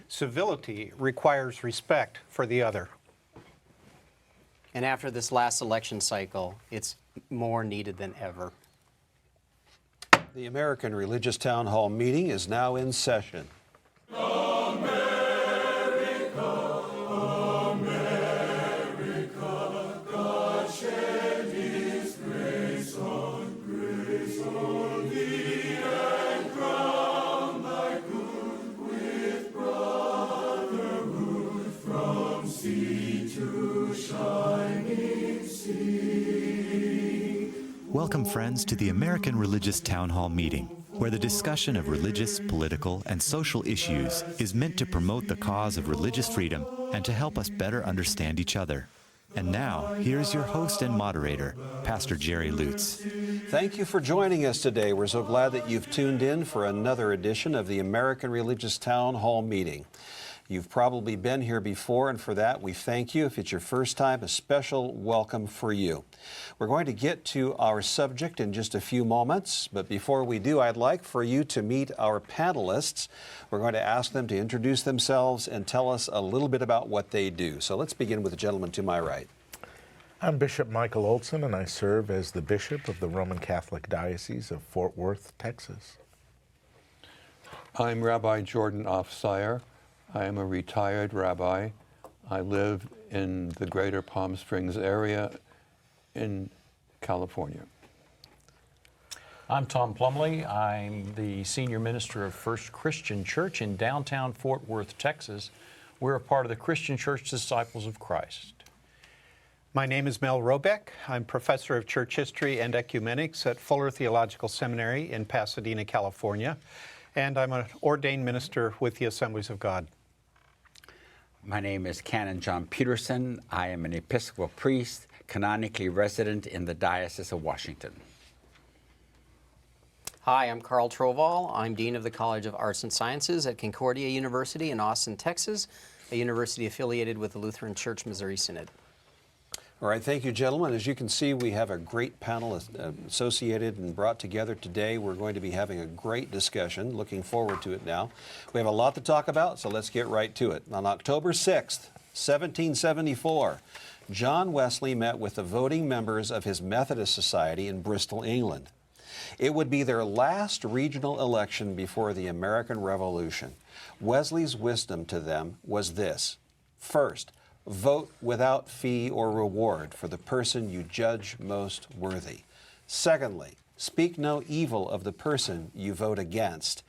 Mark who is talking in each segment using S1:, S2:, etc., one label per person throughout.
S1: Civility requires respect for the other.
S2: And after this last election cycle, it's more needed than ever.
S3: The American Religious Town Hall meeting is now in session.
S4: Welcome, friends, to the American Religious Town Hall meeting, where the discussion of religious, political, and social issues is meant to promote the cause of religious freedom and to help us better understand each other. And now, here's your host and moderator, Pastor Jerry Lutz.
S3: Thank you for joining us today. We're so glad that you've tuned in for another edition of the American Religious Town Hall meeting. You've probably been here before, and for that we thank you. If it's your first time, a special welcome for you. We're going to get to our subject in just a few moments, but before we do, I'd like for you to meet our panelists. We're going to ask them to introduce themselves and tell us a little bit about what they do. So let's begin with the gentleman to my right.
S5: I'm Bishop Michael Olson, and I serve as the Bishop of the Roman Catholic Diocese of Fort Worth, Texas.
S6: I'm Rabbi Jordan Offsire. I am a retired rabbi. I live in the greater Palm Springs area in California.
S7: I'm Tom Plumley. I'm the senior minister of First Christian Church in downtown Fort Worth, Texas. We're a part of the Christian Church Disciples of Christ.
S1: My name is Mel Robeck. I'm professor of church history and ecumenics at Fuller Theological Seminary in Pasadena, California, and I'm an ordained minister with the Assemblies of God.
S8: My name is Canon John Peterson. I am an Episcopal priest, canonically resident in the Diocese of Washington.
S2: Hi, I'm Carl Troval. I'm Dean of the College of Arts and Sciences at Concordia University in Austin, Texas, a university affiliated with the Lutheran Church Missouri Synod.
S3: All right, thank you, gentlemen. As you can see, we have a great panel associated and brought together today. We're going to be having a great discussion. Looking forward to it now. We have a lot to talk about, so let's get right to it. On October 6th, 1774, John Wesley met with the voting members of his Methodist Society in Bristol, England. It would be their last regional election before the American Revolution. Wesley's wisdom to them was this: first, vote without fee or reward for the person you judge most worthy. Secondly, speak no evil of the person you vote against.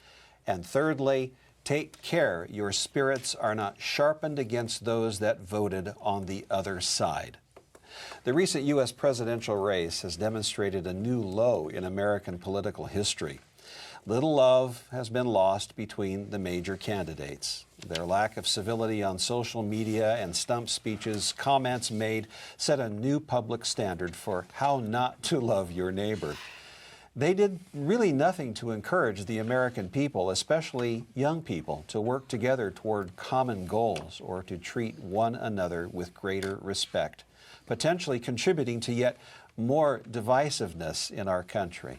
S3: And thirdly, take care your spirits are not sharpened against those that voted on the other side. The recent U.S. presidential race has demonstrated a new low in American political history. Little love has been lost between the major candidates. Their lack of civility on social media and stump speeches, comments made, set a new public standard for how not to love your neighbor. They did really nothing to encourage the American people, especially young people, to work together toward common goals or to treat one another with greater respect, potentially contributing to yet more divisiveness in our country.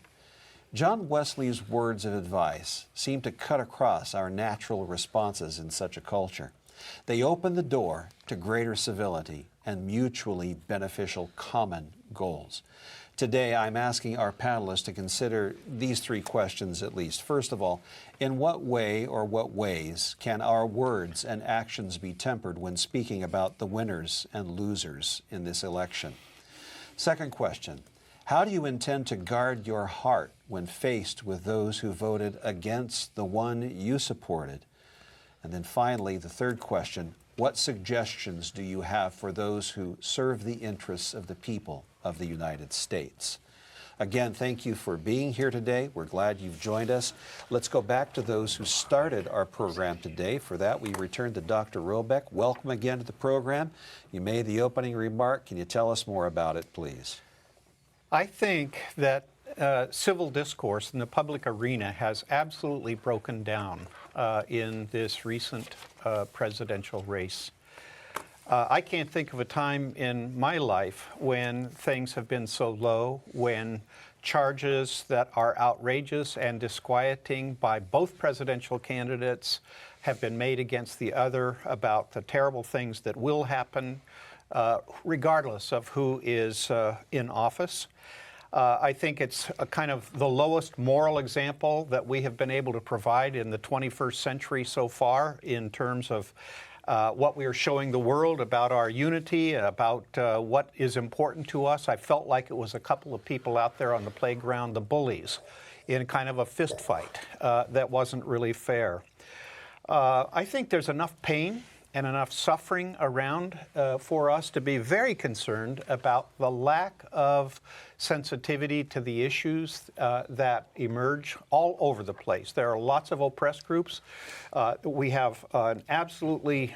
S3: John Wesley's words of advice seem to cut across our natural responses in such a culture. They open the door to greater civility and mutually beneficial common goals. Today, I'm asking our panelists to consider these three questions at least. First of all, in what way or what ways can our words and actions be tempered when speaking about the winners and losers in this election? Second question, how do you intend to guard your heart when faced with those who voted against the one you supported? And then finally, the third question, what suggestions do you have for those who serve the interests of the people of the United States? Again, thank you for being here today. We're glad you've joined us. Let's go back to those who started our program today. For that, we return to Dr. Robeck. Welcome again to the program. You made the opening remark. Can you tell us more about it, please?
S1: I think that civil discourse in the public arena has absolutely broken down in this recent presidential race. I can't think of a time in my life when things have been so low, when charges that are outrageous and disquieting by both presidential candidates have been made against the other about the terrible things that will happen regardless of who is in office. I think it's a kind of the lowest moral example that we have been able to provide in the 21st century so far in terms of what we are showing the world about our unity, about what is important to us. I felt like it was a couple of people out there on the playground, the bullies, in kind of a fist fight that wasn't really fair. I think there's enough pain and enough suffering around for us to be very concerned about the lack of sensitivity to the issues that emerge all over the place. There are lots of oppressed groups. We have an absolutely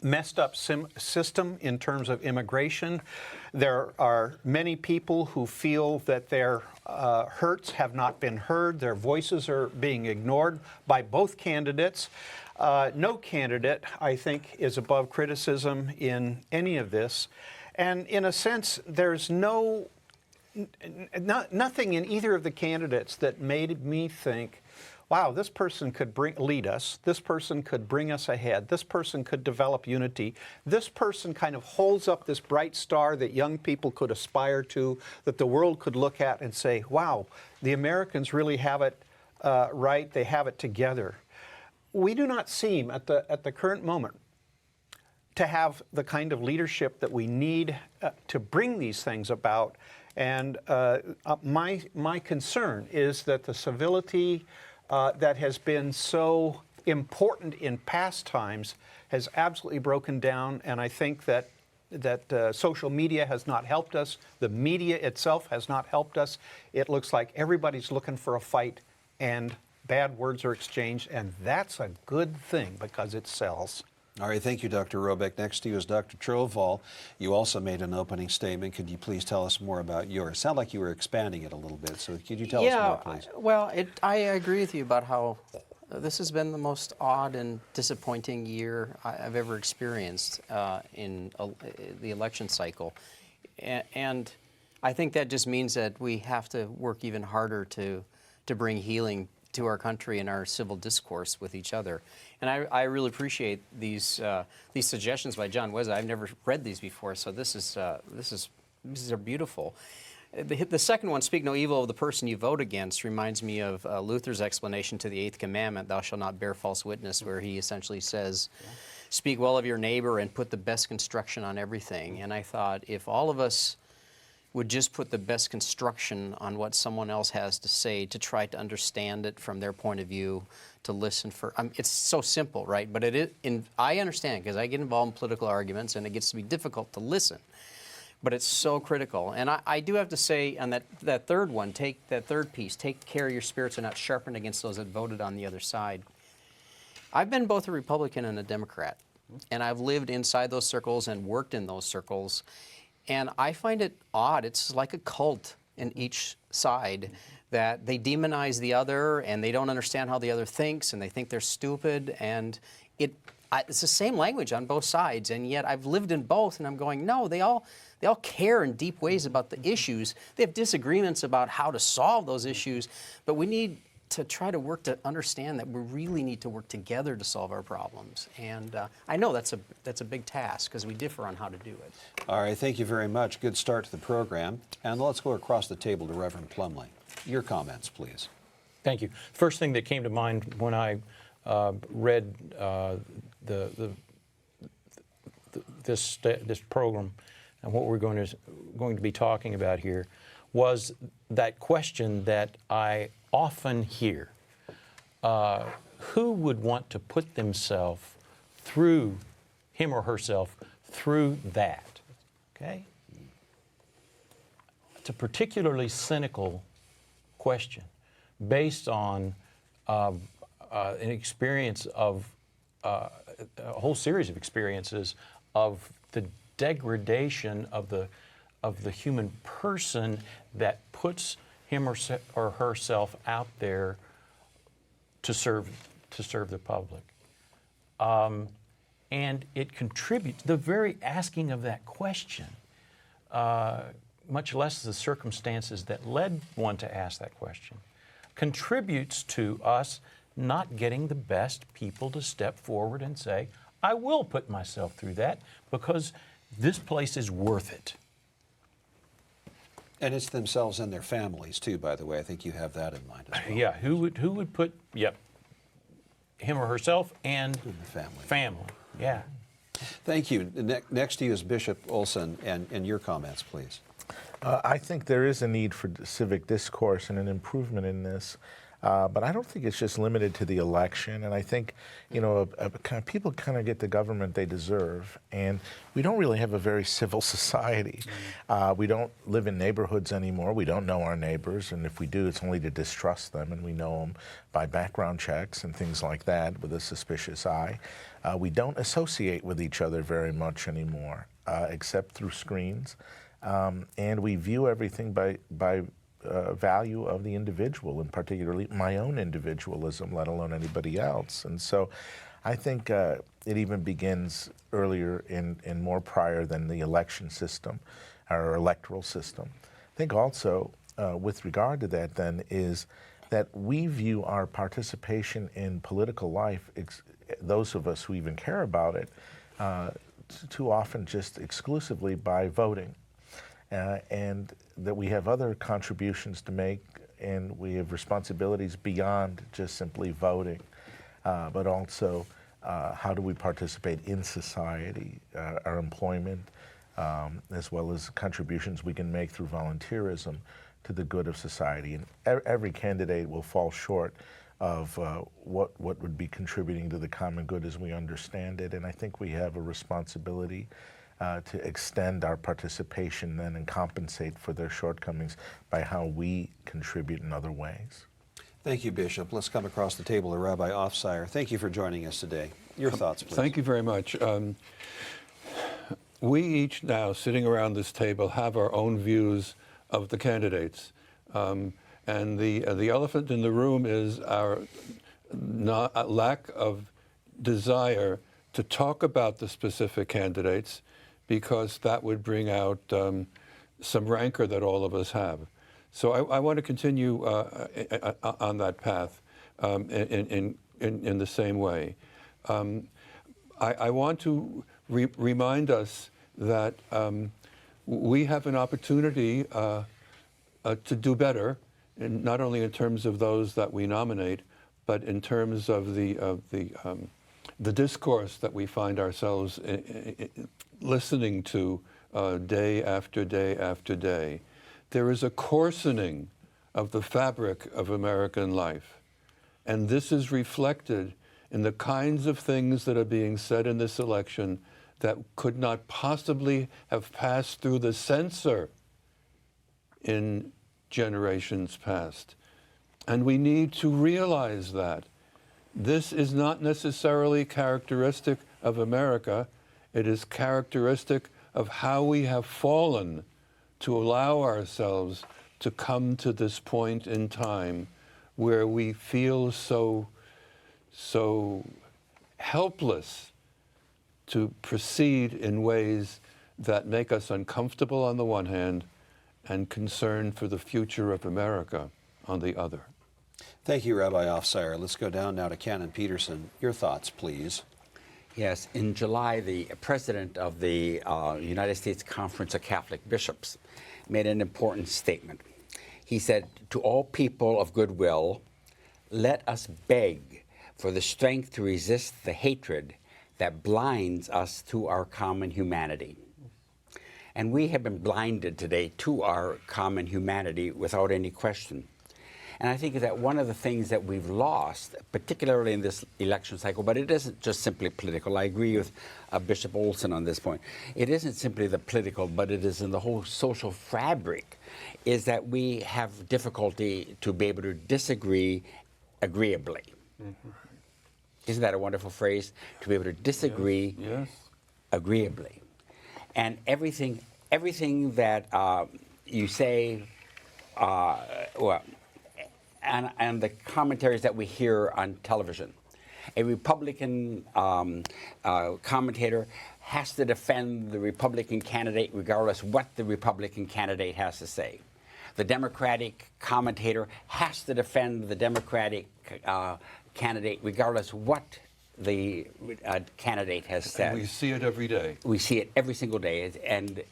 S1: messed up system in terms of immigration. There are many people who feel that their hurts have not been heard. Their voices are being ignored by both candidates. No candidate, I think, is above criticism in any of this. And in a sense, there's nothing in either of the candidates that made me think, wow, this person could lead us, this person could bring us ahead, this person could develop unity, this person kind of holds up this bright star that young people could aspire to, that the world could look at and say, wow, the Americans really have it right, they have it together. We do not seem, at the current moment, to have the kind of leadership that we need to bring these things about. And my concern is that the civility that has been so important in past times has absolutely broken down. And I think that social media has not helped us. The media itself has not helped us. It looks like everybody's looking for a fight, and bad words are exchanged, and that's a good thing because it sells.
S3: All right, thank you, Dr. Robeck. Next to you is Dr. Trovall. You also made an opening statement. Could you please tell us more about yours? Sound like you were expanding it a little bit, so could you tell us more, please?
S2: Well, I agree with you about how this has been the most odd and disappointing year I've ever experienced in the election cycle. And I think that just means that we have to work even harder to bring healing to our country and our civil discourse with each other. And I really appreciate these suggestions by John Weza. I've never read these before, so these are beautiful. The second one, speak no evil of the person you vote against, reminds me of Luther's explanation to the Eighth Commandment, thou shalt not bear false witness, where he essentially says, speak well of your neighbor and put the best construction on everything. And I thought, if all of us would just put the best construction on what someone else has to say, to try to understand it from their point of view, to listen for. It's so simple, right? But I understand, because I get involved in political arguments, and it gets to be difficult to listen. But it's so critical. And I do have to say, on that third one, that third piece, take care your spirits are not sharpened against those that voted on the other side. I've been both a Republican and a Democrat, and I've lived inside those circles and worked in those circles. And I find it odd. It's like a cult in each side, that they demonize the other, and they don't understand how the other thinks, and they think they're stupid. And it's the same language on both sides, and yet I've lived in both, and I'm going, no, they all care in deep ways about the issues. They have disagreements about how to solve those issues, but we need to try to work to understand that we really need to work together to solve our problems. And I know that's a big task, because we differ on how to do it.
S3: All right, thank you very much. Good start to the program. And let's go across the table to Reverend Plumley. Your comments, please.
S7: Thank you. First thing that came to mind when I read this program and what we're going to be talking about here was that question that I often hear. Who would want to put themselves through, him or herself, through that? Okay? It's a particularly cynical question based on an experience of a whole series of experiences of the degradation of the human person that puts him or herself out there to serve the public. And it contributes, the very asking of that question much less the circumstances that led one to ask that question, contributes to us not getting the best people to step forward and say, I will put myself through that because this place is worth it.
S3: And it's themselves and their families too, by the way. I think you have that in mind as well.
S7: Yeah, who would put, yep, him or herself and
S3: the family.
S7: Family, yeah.
S3: Thank you. Next to you is Bishop Olson, and your comments, please.
S5: I think there is a need for civic discourse and an improvement in this. But I don't think it's just limited to the election. And I think, you know, people kind of get the government they deserve. And we don't really have a very civil society. We don't live in neighborhoods anymore. We don't know our neighbors. And if we do, it's only to distrust them. And we know them by background checks and things like that with a suspicious eye. We don't associate with each other very much anymore, except through screens. And we view everything by value of the individual, and particularly my own individualism, let alone anybody else. And so I think it even begins earlier and more prior than the election system, our electoral system. I think also with regard to that then is that we view our participation in political life, those of us who even care about it, too often just exclusively by voting. And that we have other contributions to make, and we have responsibilities beyond just simply voting, but also how do we participate in society, our employment, as well as contributions we can make through volunteerism to the good of society. And every candidate will fall short of what would be contributing to the common good as we understand it, and I think we have a responsibility to extend our participation then and compensate for their shortcomings by how we contribute in other ways.
S3: Thank you, Bishop. Let's come across the table to Rabbi Offsire. Thank you for joining us today. Your thoughts, please.
S6: Thank you very much. We each now, sitting around this table, have our own views of the candidates. And the elephant in the room is our lack of desire to talk about the specific candidates, because that would bring out some rancor that all of us have. So I want to continue on that path in the same way. I want to remind us that we have an opportunity to do better, and not only in terms of those that we nominate, but in terms of the discourse that we find ourselves listening to day after day after day. There is a coarsening of the fabric of American life. And this is reflected in the kinds of things that are being said in this election that could not possibly have passed through the censor in generations past. And we need to realize that this is not necessarily characteristic of America. It is characteristic of how we have fallen to allow ourselves to come to this point in time where we feel so helpless to proceed in ways that make us uncomfortable on the one hand and concerned for the future of America on the other.
S3: Thank you, Rabbi Offsire. Let's go down now to Canon Peterson. Your thoughts, please.
S8: Yes, in July, the president of the United States Conference of Catholic Bishops made an important statement. He said, "To all people of goodwill, let us beg for the strength to resist the hatred that blinds us to our common humanity." And we have been blinded today to our common humanity without any question. And I think that one of the things that we've lost, particularly in this election cycle, but it isn't just simply political. I agree with Bishop Olson on this point. It isn't simply the political, but it is in the whole social fabric, is that we have difficulty to be able to disagree agreeably. Mm-hmm. Isn't that a wonderful phrase? To be able to disagree agreeably. And everything that you say, and the commentaries that we hear on television, A Republican commentator has to defend the Republican candidate regardless what the Republican candidate has to say. The Democratic commentator has to defend the Democratic candidate regardless what the candidate has said.
S6: And we see it every day.
S8: We see it every single day. And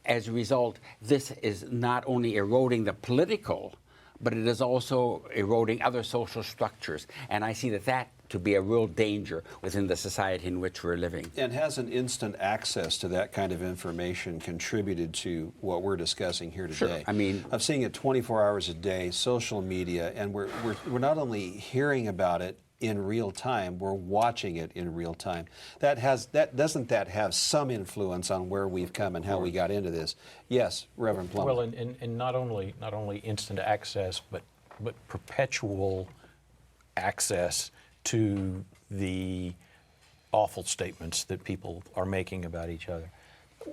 S8: as a result, this is not only eroding the political, but it is also eroding other social structures. And I see that to be a real danger within the society in which we're living.
S3: And has an instant access to that kind of information contributed to what we're discussing here today?
S8: Sure. I mean,
S3: I'm seeing it 24 hours a day, social media, and we're not only hearing about it in real time, we're watching it in real time. Doesn't that have some influence on where we've come and how we got into this? Yes, Reverend Plummer.
S7: Well, and not only instant access, but perpetual access to the awful statements that people are making about each other.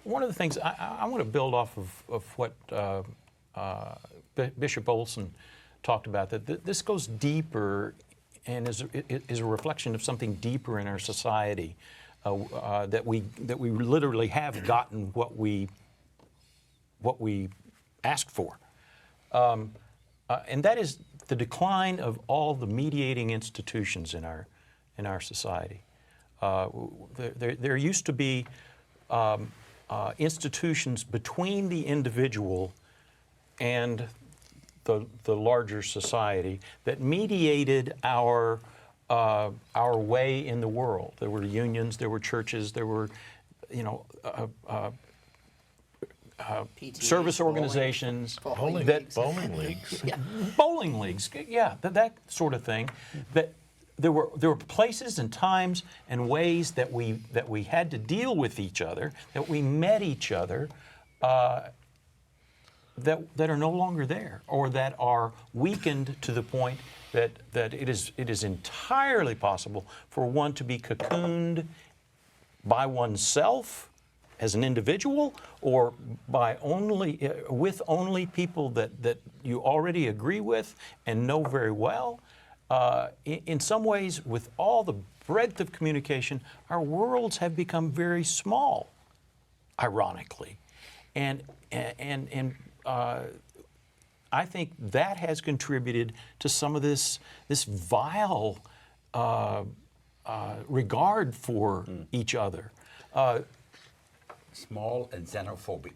S7: One of the things I want to build off of what Bishop Olson talked about, that this goes deeper and is a reflection of something deeper in our society, that we literally have gotten what we asked for, and that is the decline of all the mediating institutions in our society. There used to be institutions between the individual and the larger society that mediated our way in the world. There were unions, there were churches, there were,
S2: PTAs,
S7: service organizations,
S5: Bowling leagues.
S7: yeah, bowling leagues, yeah, that sort of thing. That there were places and times and ways that we had to deal with each other, that we met each other, that are no longer there, or that are weakened to the point that it is entirely possible for one to be cocooned by oneself as an individual, or by with only people that you already agree with and know very well. In some ways, with all the breadth of communication, our worlds have become very small, ironically, and I think that has contributed to some of this vile regard for each other.
S8: Small and xenophobic.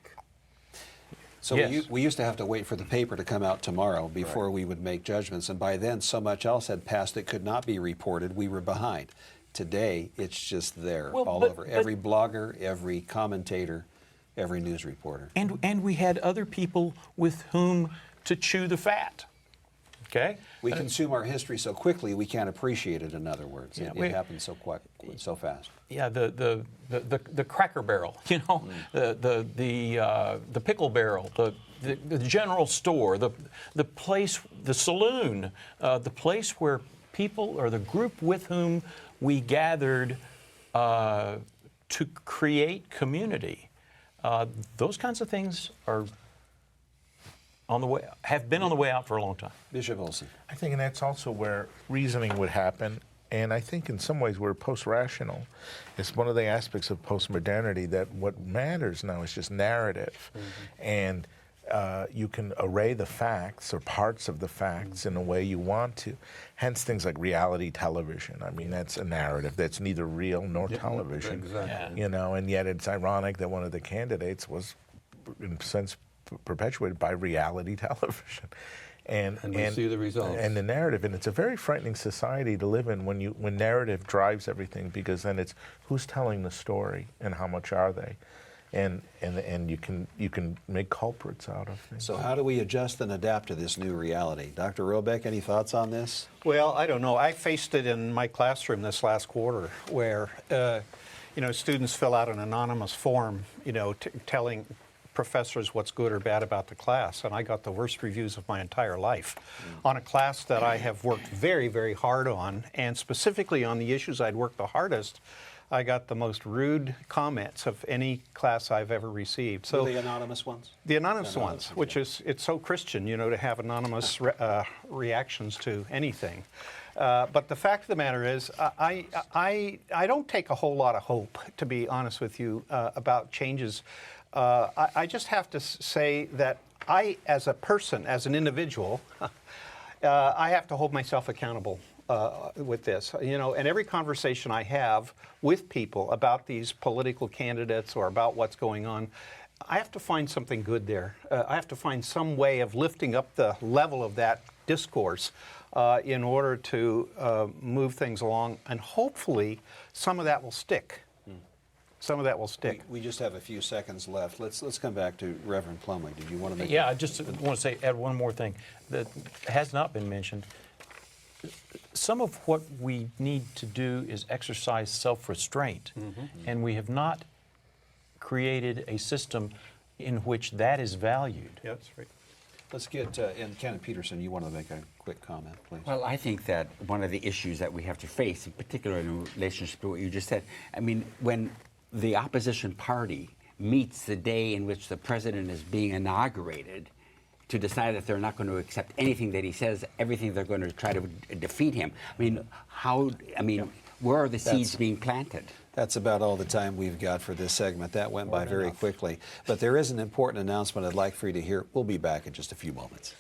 S3: So
S7: Yes.
S3: we used to have to wait for the paper to come out tomorrow before we would make judgments, and by then so much else had passed that could not be reported. We were behind. Today, it's just there,
S7: Well,
S3: all
S7: but-
S3: over. Every blogger, every commentator, every news reporter.
S7: And we had other people with whom to chew the fat. Okay?
S3: We consume our history so quickly we can't appreciate it. In other words,
S7: Yeah,
S3: it happens so fast.
S7: Yeah, the Cracker Barrel, the Pickle Barrel, the general store, the place, the saloon, the place where people, or the group with whom we gathered to create community. Those kinds of things have been on the way out for a long time.
S3: Bishop Olson.
S5: I think, and that's also where reasoning would happen. And I think in some ways we're post-rational. It's one of the aspects of postmodernity that what matters now is just narrative. And you can array the facts or parts of the facts in a way you want to. Hence things like reality television. I mean, that's a narrative that's neither real nor television.
S6: Exactly.
S5: And yet it's ironic that one of the candidates was, in a sense, perpetuated by reality television. And
S6: we see the results.
S5: And the narrative, and it's a very frightening society to live in when narrative drives everything, because then it's who's telling the story and how much are they, and you can make culprits out of things.
S3: So how do we adjust and adapt to this new reality? Dr. Robeck, any thoughts on this?
S1: Well, I don't know. I faced it in my classroom this last quarter, where students fill out an anonymous form, telling professors what's good or bad about the class, and I got the worst reviews of my entire life on a class that I have worked very, very hard on, and specifically on the issues I'd worked the hardest. I got the most rude comments of any class I've ever received. So
S3: the anonymous ones?
S1: The anonymous ones, which is, it's so Christian, to have anonymous reactions to anything. But the fact of the matter is, I don't take a whole lot of hope, to be honest with you, about changes. I just have to say that I, as a person, as an individual, I have to hold myself accountable with this. You know, and every conversation I have with people about these political candidates or about what's going on, I have to find something good there. I have to find some way of lifting up the level of that discourse in order to move things along, and hopefully some of that will stick. Some of that will stick.
S3: We just have a few seconds left. Let's come back to Reverend Plumley. Did you want to make?
S7: Yeah, I just want to add one more thing that has not been mentioned. Some of what we need to do is exercise self-restraint, and we have not created a system in which that is valued.
S1: Yeah, that's right.
S3: Let's get, and Ken Peterson, you want to make a quick comment, please?
S8: Well, I think that one of the issues that we have to face, in particular in relationship to what you just said, I mean, when the opposition party meets the day in which the president is being inaugurated to decide that they're not going to accept anything that he says, everything they're going to try to defeat him. I mean, where are the seeds being planted?
S3: That's about all the time we've got for this segment. That went by very quickly. But there is an important announcement I'd like for you to hear. We'll be back in just a few moments.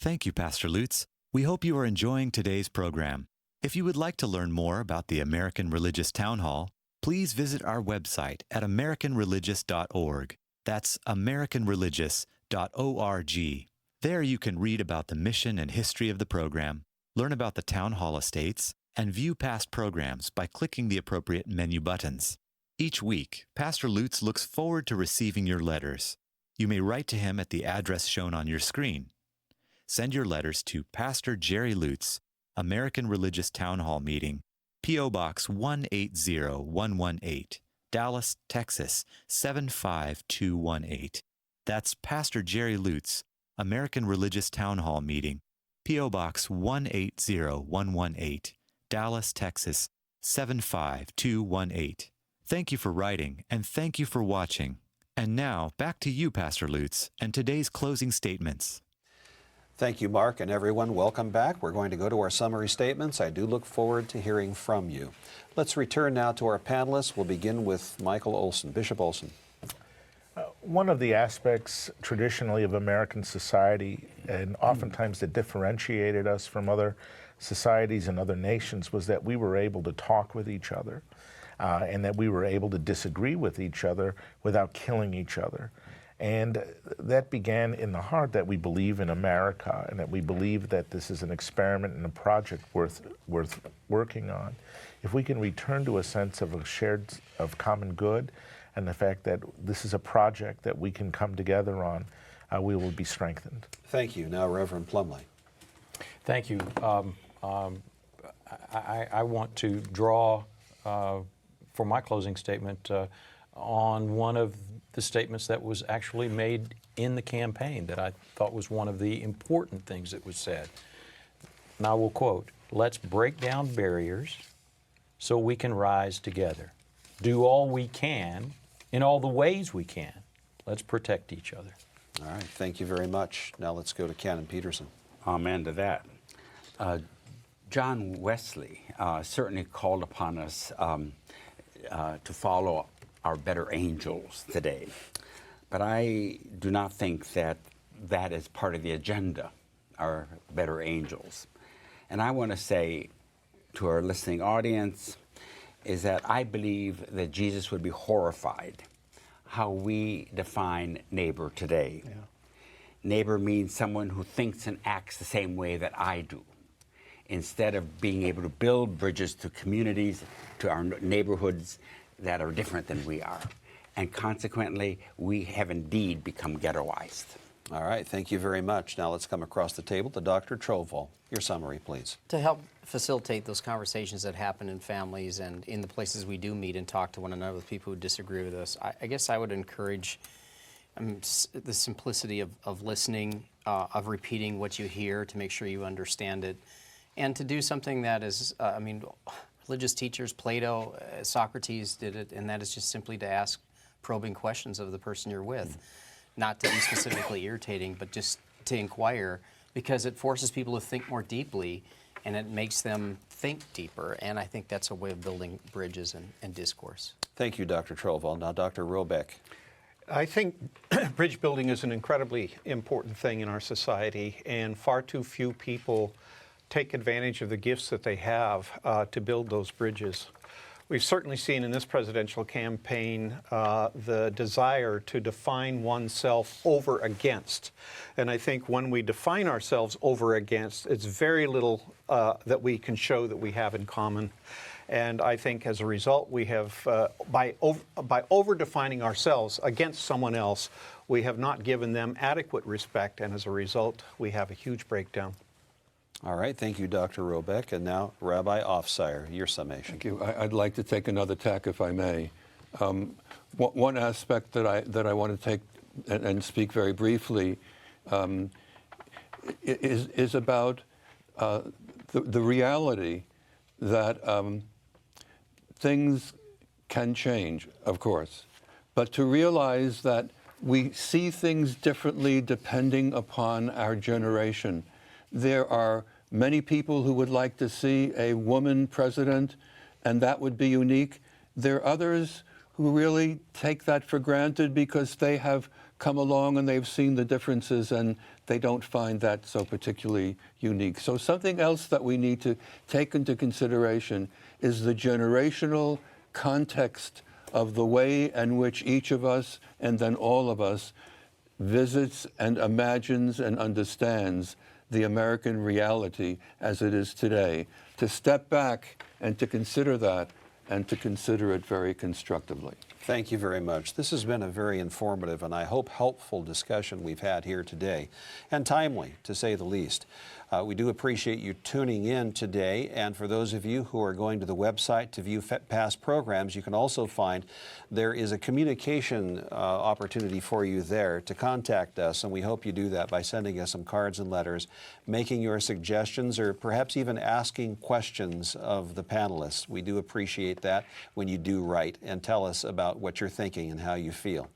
S4: Thank you, Pastor Lutz. We hope you are enjoying today's program. If you would like to learn more about the American Religious Town Hall, please visit our website at americanreligious.org. That's americanreligious.org. There you can read about the mission and history of the program, learn about the Town Hall estates, and view past programs by clicking the appropriate menu buttons. Each week, Pastor Lutz looks forward to receiving your letters. You may write to him at the address shown on your screen. Send your letters to Pastor Jerry Lutz, American Religious Town Hall Meeting, P.O. Box 180118, Dallas, Texas 75218. That's Pastor Jerry Lutz, American Religious Town Hall Meeting, P.O. Box 180118, Dallas, Texas 75218. Thank you for writing, and thank you for watching. And now, back to you, Pastor Lutz, and today's closing statements.
S3: Thank you, Mark, and everyone. Welcome back. We're going to go to our summary statements. I do look forward to hearing from you. Let's return now to our panelists. We'll begin with Michael Olson. Bishop Olson.
S5: One of the aspects traditionally of American society, and oftentimes that differentiated us from other societies and other nations, was that we were able to talk with each other and that we were able to disagree with each other without killing each other. And that began in the heart that we believe in America and that we believe that this is an experiment and a project worth working on. If we can return to a sense of of common good and the fact that this is a project that we can come together on, we will be strengthened.
S3: Thank you. Now, Reverend Plumley.
S7: Thank you. I want to draw, for my closing statement, on one of the statements that was actually made in the campaign that I thought was one of the important things that was said. And I will quote, "Let's break down barriers so we can rise together. Do all we can in all the ways we can. Let's protect each other."
S3: All right. Thank you very much. Now let's go to Canon Peterson.
S8: Amen to that. John Wesley certainly called upon us to follow our better angels today. But I do not think that that is part of the agenda, our better angels. And I want to say to our listening audience is that I believe that Jesus would be horrified how we define neighbor today. Yeah. Neighbor means someone who thinks and acts the same way that I do. Instead of being able to build bridges to communities, to our neighborhoods that are different than we are. And consequently, we have indeed become ghettoized.
S3: All right, thank you very much. Now let's come across the table to Dr. Trovol. Your summary, please.
S2: To help facilitate those conversations that happen in families and in the places we do meet and talk to one another with people who disagree with us, I guess I would encourage the simplicity of listening, of repeating what you hear to make sure you understand it, and to do something that is, religious teachers, Plato, Socrates did it, and that is just simply to ask probing questions of the person you're with. Not to be specifically irritating, but just to inquire, because it forces people to think more deeply and it makes them think deeper. And I think that's a way of building bridges and discourse.
S3: Thank you, Dr. Trovall. Now, Dr. Robeck.
S1: I think bridge building is an incredibly important thing in our society, and far too few people take advantage of the gifts that they have to build those bridges. We've certainly seen in this presidential campaign the desire to define oneself over against. And I think when we define ourselves over against, it's very little that we can show that we have in common. And I think as a result, we have, by over-defining ourselves against someone else, we have not given them adequate respect. And as a result, we have a huge breakdown.
S3: All right, thank you, Dr. Robeck. And now, Rabbi Offsire, your summation.
S6: Thank you. I'd like to take another tack, if I may. One aspect that I want to take and speak very briefly is about the reality that things can change, of course, but to realize that we see things differently depending upon our generation. There are many people who would like to see a woman president, and that would be unique. There are others who really take that for granted because they have come along and they've seen the differences and they don't find that so particularly unique. So something else that we need to take into consideration is the generational context of the way in which each of us and then all of us visits and imagines and understands the American reality as it is today. To step back and to consider that and to consider it very constructively.
S3: Thank you very much. This has been a very informative and I hope helpful discussion we've had here today, and timely, to say the least. We do appreciate you tuning in today, and for those of you who are going to the website to view past programs, you can also find there is a communication opportunity for you there to contact us, and we hope you do that by sending us some cards and letters, making your suggestions, or perhaps even asking questions of the panelists. We do appreciate that when you do write and tell us about what you're thinking and how you feel.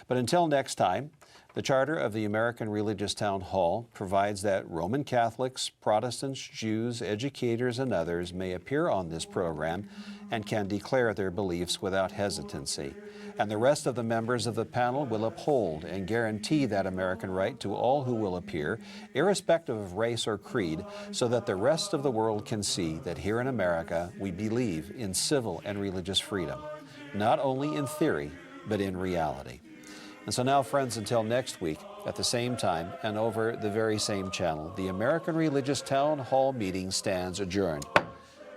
S3: But until next time, the Charter of the American Religious Town Hall provides that Roman Catholics, Protestants, Jews, educators, and others may appear on this program and can declare their beliefs without hesitancy. And the rest of the members of the panel will uphold and guarantee that American right to all who will appear, irrespective of race or creed, so that the rest of the world can see that here in America we believe in civil and religious freedom, not only in theory, but in reality. And so now, friends, until next week, at the same time and over the very same channel, the American Religious Town Hall meeting stands adjourned.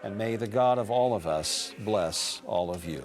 S3: And may the God of all of us bless all of you.